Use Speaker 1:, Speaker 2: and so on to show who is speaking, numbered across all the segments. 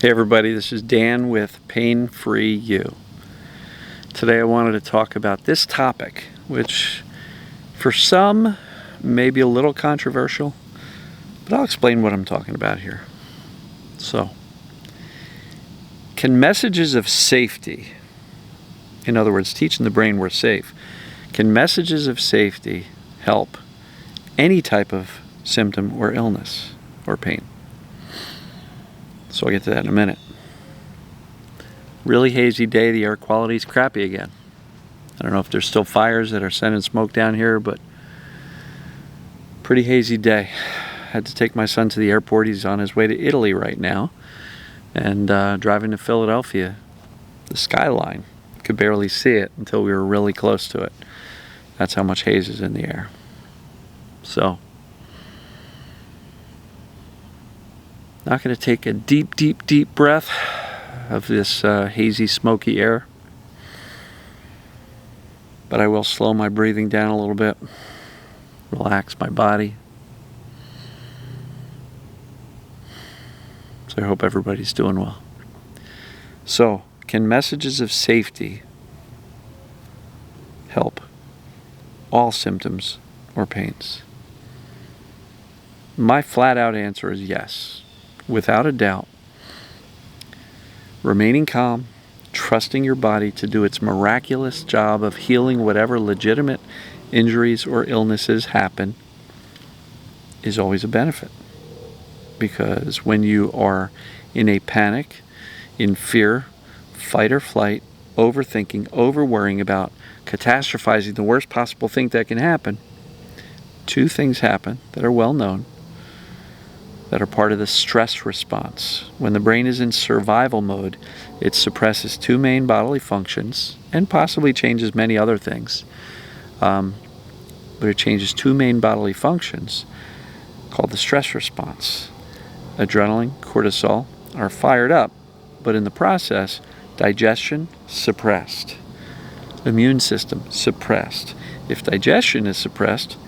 Speaker 1: Hey everybody, this is Dan with Pain Free You. Today I wanted to talk about this topic, which for some may be a little controversial, but I'll explain what I'm talking about here. So, can messages of safety, in other words, teaching the brain we're safe, can messages of safety help any type of symptom or illness or pain? So I'll get to that in a minute. Really hazy day, the air quality is crappy again. I don't know if there's still fires that are sending smoke down here, but pretty hazy day. Had to take my son to the airport. He's on his way to Italy right now. And driving to Philadelphia, the skyline, could barely see it until we were really close to it. That's how much haze is in the air. So, not going to take a deep breath of this hazy, smoky air. But I will slow my breathing down a little bit. Relax my body. So I hope everybody's doing well. So, can messages of safety help all symptoms or pains? My flat out answer is yes. Without a doubt, remaining calm, trusting your body to do its miraculous job of healing whatever legitimate injuries or illnesses happen is always a benefit. Because when you are in a panic, in fear, fight or flight, overthinking, over-worrying about catastrophizing the worst possible thing that can happen, two things happen that are well known, that are part of the stress response. When the brain is in survival mode, it suppresses two main bodily functions and possibly changes many other things. But it changes two main bodily functions called the stress response. Adrenaline, cortisol are fired up, but in the process, digestion suppressed. Immune system suppressed. If digestion is suppressed,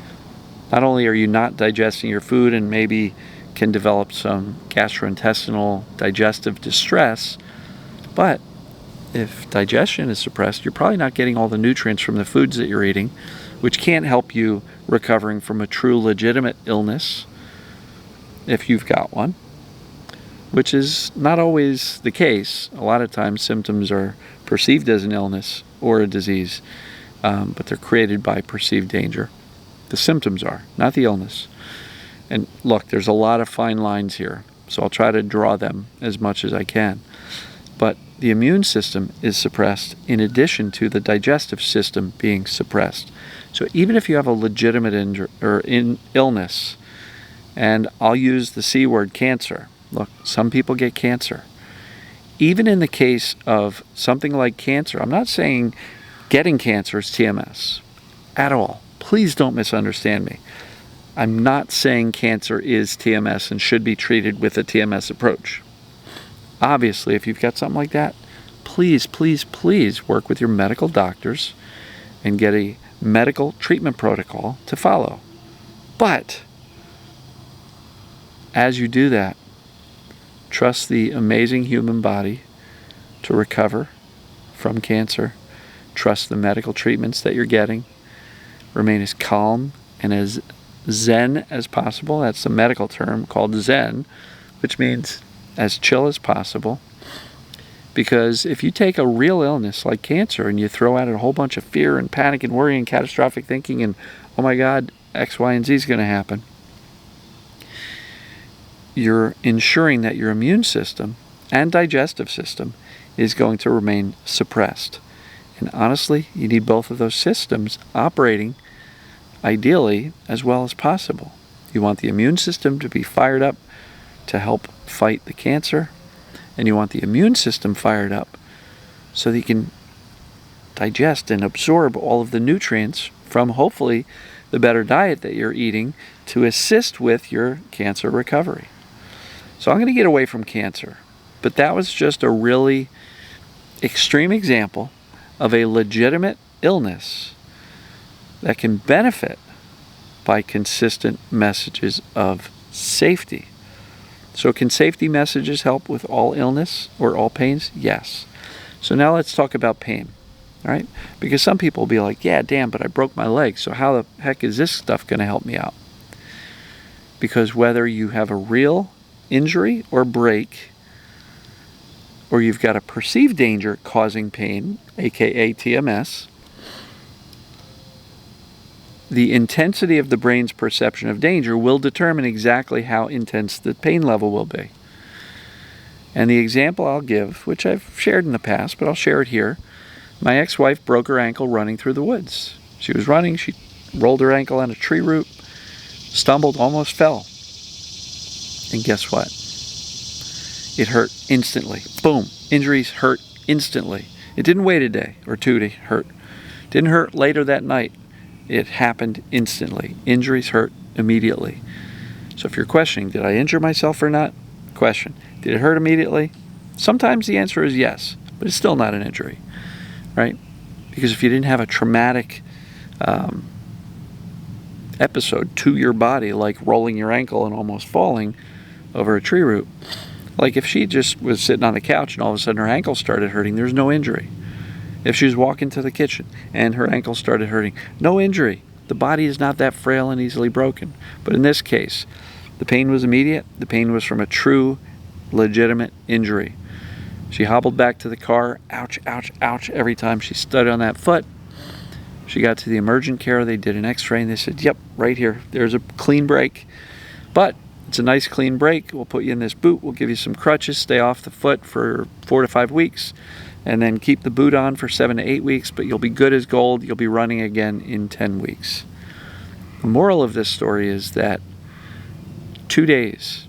Speaker 1: not only are you not digesting your food and maybe can develop some gastrointestinal digestive distress, but if digestion is suppressed, you're probably not getting all the nutrients from the foods that you're eating, which can't help you recovering from a true legitimate illness, if you've got one, which is not always the case. A lot of times symptoms are perceived as an illness or a disease, but they're created by perceived danger. The symptoms are, not the illness. And look, there's a lot of fine lines here, so I'll try to draw them as much as I can. But the immune system is suppressed in addition to the digestive system being suppressed. So even if you have a legitimate illness, and I'll use the C word, cancer. Look, some people get cancer. Even in the case of something like cancer, I'm not saying getting cancer is TMS at all. Please don't misunderstand me. I'm not saying cancer is TMS and should be treated with a TMS approach. Obviously, if you've got something like that, please work with your medical doctors and get a medical treatment protocol to follow. But as you do that, trust the amazing human body to recover from cancer. Trust the medical treatments that you're getting. Remain as calm and as zen as possible. That's the medical term called zen, which means as chill as possible. Because if you take a real illness like cancer and you throw out a whole bunch of fear and panic and worry and catastrophic thinking and, oh my God, X, Y, and Z is going to happen, you're ensuring that your immune system and digestive system is going to remain suppressed. And honestly, you need both of those systems operating ideally as well as possible. You want the immune system to be fired up to help fight the cancer, and you want the immune system fired up so that you can digest and absorb all of the nutrients from hopefully the better diet that you're eating to assist with your cancer recovery. So I'm going to get away from cancer, but that was just a really extreme example of a legitimate illness that can benefit by consistent messages of safety. So can safety messages help with all illness or all pains? Yes. So now let's talk about pain, all right? Because some people will be like, yeah, damn, but I broke my leg, so how the heck is this stuff going to help me out? Because whether you have a real injury or break, or you've got a perceived danger causing pain, aka TMS, the intensity of the brain's perception of danger will determine exactly how intense the pain level will be. And the example I'll give, which I've shared in the past, but I'll share it here. My ex-wife broke her ankle running through the woods. She was running, she rolled her ankle on a tree root, stumbled, almost fell. And guess what? It hurt instantly. Boom. Injuries hurt instantly. It didn't wait a day or two to hurt. It didn't hurt later that night. It happened instantly. Injuries hurt immediately. So if you're questioning, did I injure myself or not? Question. Did it hurt immediately? Sometimes the answer is yes, but it's still not an injury, right? Because if you didn't have a traumatic episode to your body, like rolling your ankle and almost falling over a tree root, like if she just was sitting on the couch and all of a sudden her ankle started hurting, there's no injury. If she was walking to the kitchen and her ankle started hurting, no injury. The body is not that frail and easily broken. But in this case, the pain was immediate. The pain was from a true, legitimate injury. She hobbled back to the car, ouch, ouch, ouch, every time she stood on that foot. She got to the emergent care, they did an x-ray, and they said, yep, right here, there's a clean break. But it's a nice clean break. We'll put you in this boot, we'll give you some crutches, stay off the foot for 4 to 5 weeks, and then keep the boot on for 7 to 8 weeks, but you'll be good as gold, you'll be running again in 10 weeks. The moral of this story is that 2 days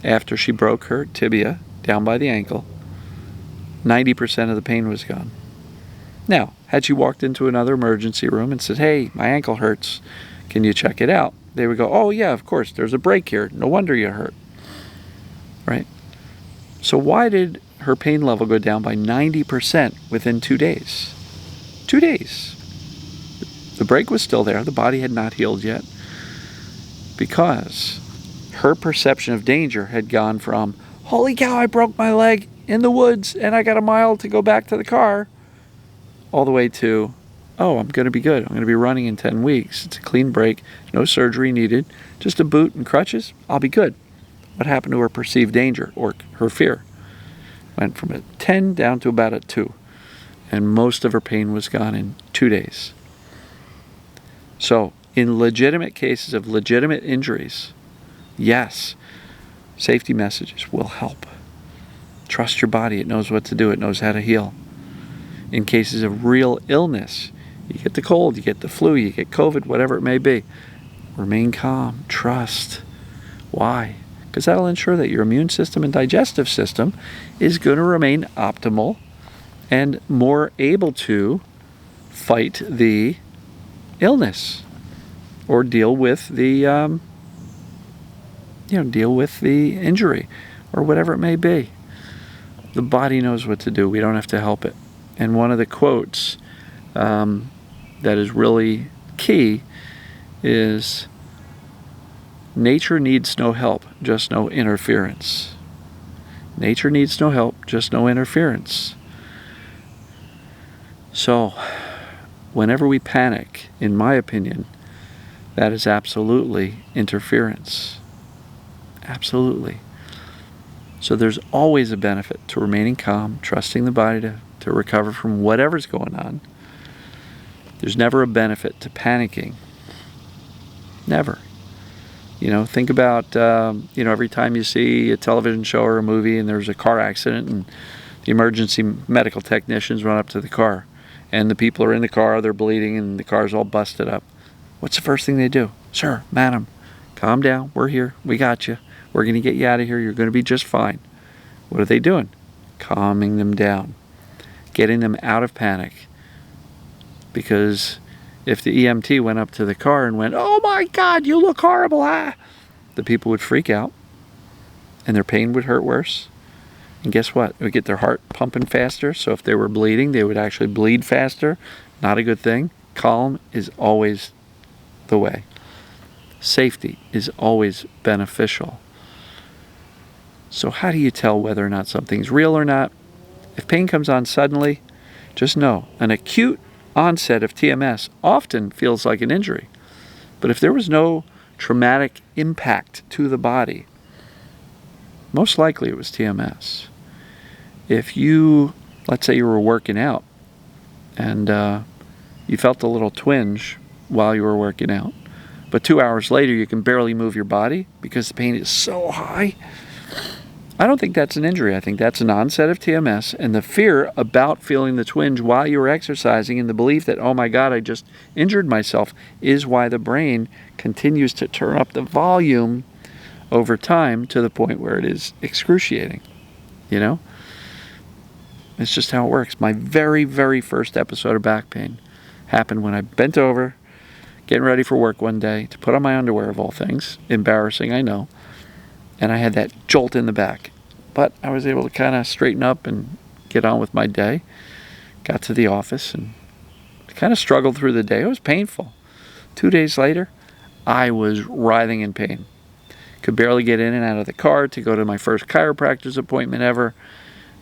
Speaker 1: after she broke her tibia down by the ankle, 90% of the pain was gone. Now, had she walked into another emergency room and said, hey, my ankle hurts, can you check it out? They would go, oh yeah, of course, there's a break here, no wonder you hurt, right? So why did her pain level go down by 90% within 2 days? 2 days. The break was still there, the body had not healed yet, because her perception of danger had gone from, holy cow, I broke my leg in the woods and I got a mile to go back to the car, all the way to, oh, I'm going to be good. I'm going to be running in 10 weeks. It's a clean break, no surgery needed, just a boot and crutches, I'll be good. What happened to her perceived danger or her fear? Went from a 10 down to about a 2. And most of her pain was gone in 2 days. So, in legitimate cases of legitimate injuries, yes, safety messages will help. Trust your body. It knows what to do. It knows how to heal. In cases of real illness, you get the cold, you get the flu, you get COVID, whatever it may be, remain calm. Trust. Why? Because that'll ensure that your immune system and digestive system is going to remain optimal and more able to fight the illness or deal with the deal with the injury or whatever it may be. The body knows what to do. We don't have to help it. And one of the quotes that is really key is, nature needs no help, just no interference. Nature needs no help, just no interference. So, whenever we panic, in my opinion, that is absolutely interference. Absolutely. So there's always a benefit to remaining calm, trusting the body to recover from whatever's going on. There's never a benefit to panicking. Never. Think about, every time you see a television show or a movie and there's a car accident and the emergency medical technicians run up to the car and the people are in the car, they're bleeding and the car's all busted up. What's the first thing they do? Sir, madam, calm down, we're here, we got you. We're going to get you out of here, you're going to be just fine. What are they doing? Calming them down. Getting them out of panic. Because if the EMT went up to the car and went, oh my God, you look horrible, the people would freak out and their pain would hurt worse. And guess what? It would get their heart pumping faster. So if they were bleeding, they would actually bleed faster. Not a good thing. Calm is always the way. Safety is always beneficial. So how do you tell whether or not something's real or not? If pain comes on suddenly, just know an acute onset of TMS often feels like an injury. But if there was no traumatic impact to the body, most likely it was TMS. If you, let's say you were working out and you felt a little twinge while you were working out, but 2 hours later you can barely move your body because the pain is so high, I don't think that's an injury. I think that's an onset of TMS, and the fear about feeling the twinge while you were exercising and the belief that, oh my God, I just injured myself, is why the brain continues to turn up the volume over time to the point where it is excruciating. You know? It's just how it works. My very, very first episode of back pain happened when I bent over, getting ready for work one day to put on my underwear, of all things. Embarrassing, I know. And I had that jolt in the back. But I was able to kind of straighten up and get on with my day. Got to the office and kind of struggled through the day. It was painful. 2 days later, I was writhing in pain. Could barely get in and out of the car to go to my first chiropractor's appointment ever.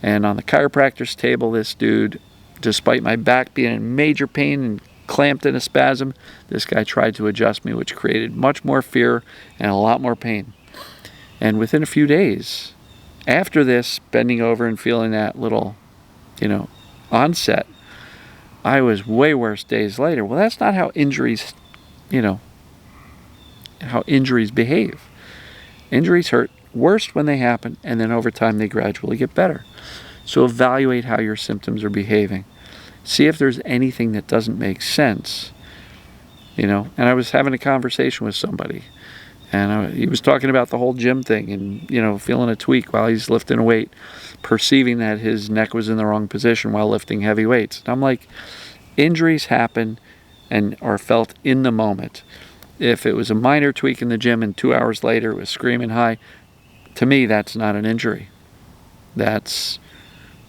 Speaker 1: And on the chiropractor's table, this dude, despite my back being in major pain and clamped in a spasm, this guy tried to adjust me, which created much more fear and a lot more pain. And within a few days, after this, bending over and feeling that little, onset, I was way worse days later. Well, that's not how injuries, how injuries behave. Injuries hurt worst when they happen, and then over time they gradually get better. So evaluate how your symptoms are behaving. See if there's anything that doesn't make sense. And I was having a conversation with somebody, and he was talking about the whole gym thing and, feeling a tweak while he's lifting a weight, perceiving that his neck was in the wrong position while lifting heavy weights. And I'm like, injuries happen and are felt in the moment. If it was a minor tweak in the gym and 2 hours later it was screaming high, to me that's not an injury. That's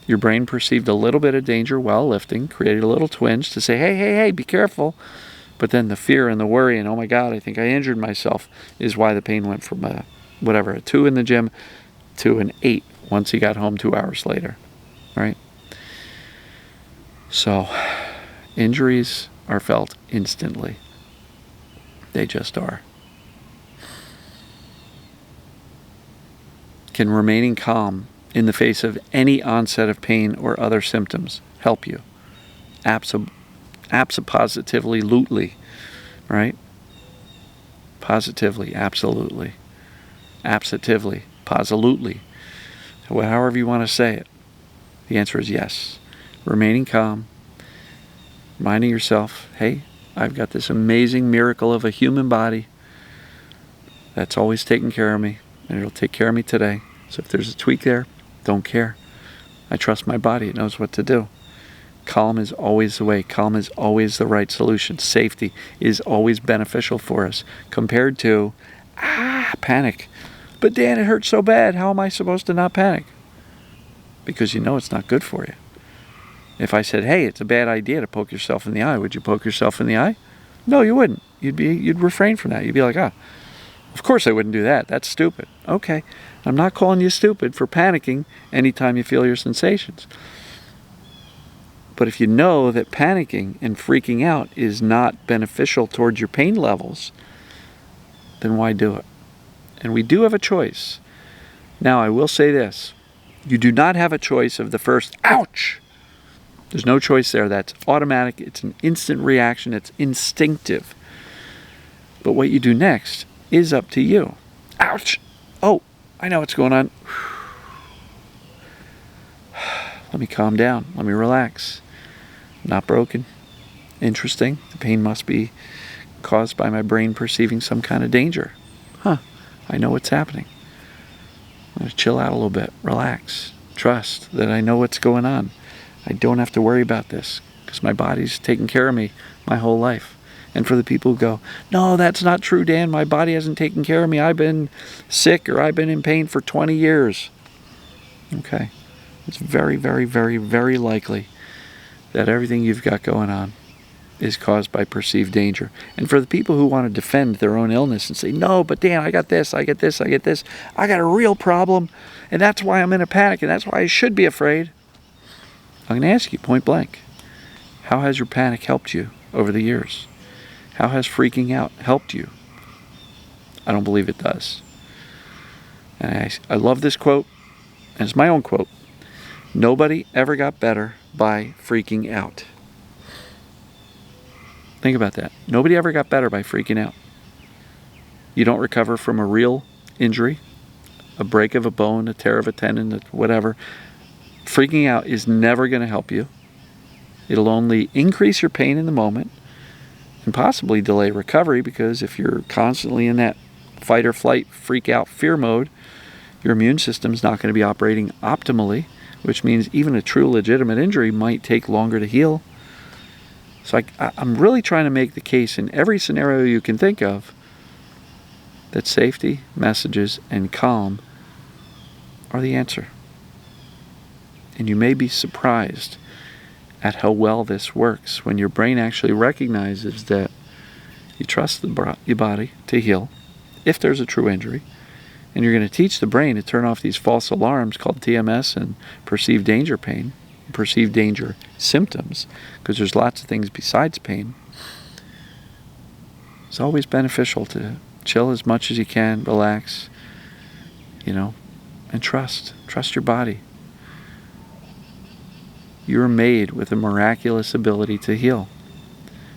Speaker 1: your brain perceived a little bit of danger while lifting, created a little twinge to say, hey, be careful. But then the fear and the worry and, oh my God, I think I injured myself, is why the pain went from a 2 in the gym to an 8 once he got home 2 hours later, right? So injuries are felt instantly. They just are. Can remaining calm in the face of any onset of pain or other symptoms help you? Positively, right? Positively, absolutely. Absentively, posilutely. However you want to say it. The answer is yes. Remaining calm, reminding yourself, hey, I've got this amazing miracle of a human body that's always taking care of me, and it'll take care of me today. So if there's a tweak there, don't care. I trust my body. It knows what to do. Calm is always the way. Calm is always the right solution. Safety is always beneficial for us compared to, panic. But Dan, it hurts so bad. How am I supposed to not panic? Because it's not good for you. If I said, hey, it's a bad idea to poke yourself in the eye, would you poke yourself in the eye? No, you wouldn't. You'd refrain from that. You'd be like, of course I wouldn't do that. That's stupid. Okay, I'm not calling you stupid for panicking anytime you feel your sensations. But if you know that panicking and freaking out is not beneficial towards your pain levels, then why do it? And we do have a choice. Now, I will say this. You do not have a choice of the first, ouch! There's no choice there. That's automatic. It's an instant reaction. It's instinctive. But what you do next is up to you. Ouch! Oh, I know what's going on. Let me calm down. Let me relax. Not broken. Interesting. The pain must be caused by my brain perceiving some kind of danger. I know what's happening. I'm going to chill out a little bit. Relax. Trust that I know what's going on. I don't have to worry about this because my body's taken care of me my whole life. And for the people who go, no, that's not true, Dan. My body hasn't taken care of me. I've been sick or I've been in pain for 20 years. Okay. It's very, very, very, very likely that everything you've got going on is caused by perceived danger. And for the people who want to defend their own illness and say, no, but Dan, I got this, I get this, I get this, I got a real problem, and that's why I'm in a panic, and that's why I should be afraid. I'm going to ask you point blank, how has your panic helped you over the years? How has freaking out helped you? I don't believe it does. And I love this quote, and it's my own quote. Nobody ever got better by freaking out. Think about that. Nobody ever got better by freaking out. You don't recover from a real injury, a break of a bone, a tear of a tendon, whatever. Freaking out is never going to help you. It'll only increase your pain in the moment and possibly delay recovery, because if you're constantly in that fight or flight, freak out, fear mode, your immune system's not going to be operating optimally, which means even a true legitimate injury might take longer to heal. So I'm really trying to make the case in every scenario you can think of that safety, messages, and calm are the answer. And you may be surprised at how well this works when your brain actually recognizes that you trust your body to heal if there's a true injury, and you're going to teach the brain to turn off these false alarms called TMS and perceived danger pain, perceived danger symptoms, because there's lots of things besides pain. It's always beneficial to chill as much as you can, relax, and trust your body. You're made with a miraculous ability to heal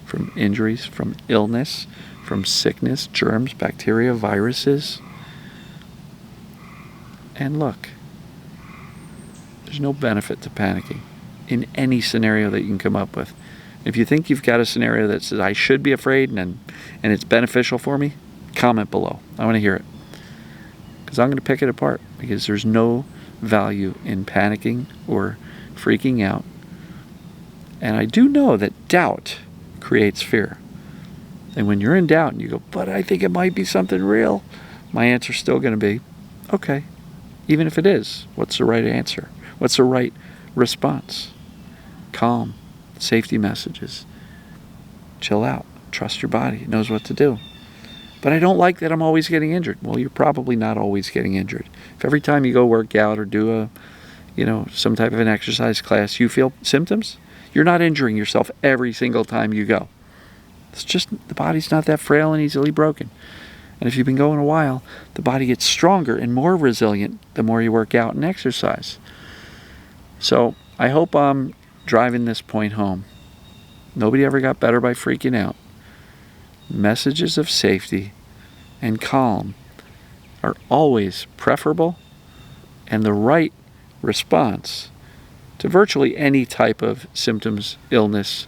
Speaker 1: from injuries, from illness, from sickness, germs, bacteria, viruses. And look, there's no benefit to panicking in any scenario that you can come up with. If you think you've got a scenario that says, I should be afraid and it's beneficial for me, comment below. I want to hear it. Because I'm going to pick it apart, because there's no value in panicking or freaking out. And I do know that doubt creates fear. And when you're in doubt and you go, but I think it might be something real, my answer's still going to be, okay, even if it is, what's the right answer? What's the right response? Calm, safety messages, chill out, trust your body, it knows what to do. But I don't like that I'm always getting injured. Well, you're probably not always getting injured. If every time you go work out or do some type of an exercise class, you feel symptoms, you're not injuring yourself every single time you go. It's just the body's not that frail and easily broken. And if you've been going a while, the body gets stronger and more resilient the more you work out and exercise. So I hope I'm driving this point home. Nobody ever got better by freaking out. Messages of safety and calm are always preferable and the right response to virtually any type of symptoms, illness,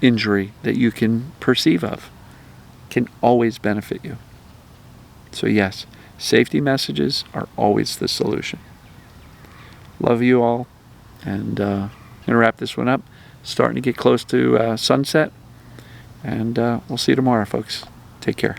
Speaker 1: injury that you can perceive of. Can always benefit you. So yes, safety messages are always the solution. Love you all, and I'm going to wrap this one up. Starting to get close to sunset, and we'll see you tomorrow, folks. Take care.